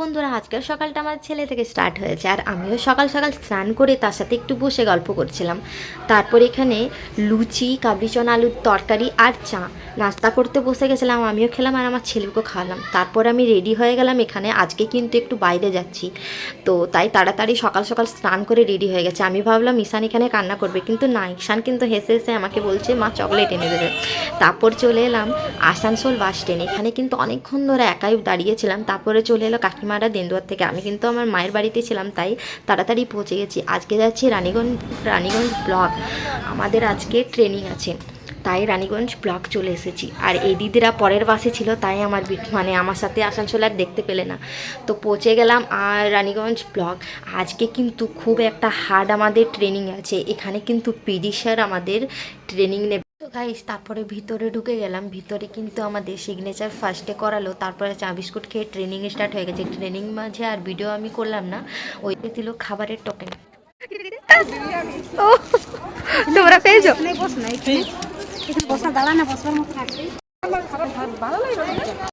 বন্ধুরা, আজকের সকালটা আমার ছেলে থেকে স্টার্ট হয়েছে আর আমিও সকাল সকাল স্নান করে তার সাথে একটু বসে গল্প করছিলাম। তারপর এখানে লুচি, কাবলি চনা, আলুর তরকারি আর চা নাস্তা করতে বসে গেছিলাম। আমিও খেলাম আর আমার ছেলেকেও খাওয়ালাম। তারপর আমি রেডি হয়ে গেলাম। এখানে আজকে কিন্তু একটু বাইরে যাচ্ছি, তো তাই তাড়াতাড়ি সকাল সকাল স্নান করে রেডি হয়ে গেছে। আমি ভাবলাম ঈশান এখানে কান্না করবে, কিন্তু না, ঈশান কিন্তু হেসে হেসে আমাকে বলছে মা চকলেট এনে দেবে। তারপর চলে এলাম আসানসোল বাস স্ট্যান্ড। এখানে কিন্তু অনেকক্ষণ ধরে একাই দাঁড়িয়েছিলাম। তারপরে চলে এলো কাকিমারা দেন্দুয়ার থেকে। আমি কিন্তু আমার মায়ের বাড়িতে ছিলাম, তাই তাড়াতাড়ি পৌঁছে গেছি। আজকে যাচ্ছি রানীগঞ্জ ব্লক। আমাদের আজকে ট্রেনিং আছে, তাই রানীগঞ্জ ব্লক চলে এসেছি। আর এই দিদিরা পরের বাসে ছিল, তাই আমার সাথে আসানসোল আর দেখতে পেলে না। তো পৌঁছে গেলাম আর রানীগঞ্জ ব্লক। আজকে কিন্তু খুব একটা হার্ড আমাদের ট্রেনিং আছে। এখানে কিন্তু পিডি স্যার আমাদের ট্রেনিং নেবে। তো গাইস, তারপরে ভিতরে ঢুকে গেলাম। ভিতরে কিন্তু আমাদের সিগনেচার ফার্স্টে করালো, তারপরে চা বিস্কুট খেয়ে ট্রেনিং স্টার্ট হয়ে গেছে। ট্রেনিং মাঝে আর ভিডিও আমি করলাম না, ওই দিল খাবারের টোকেন। তোমরা পেয়েছো?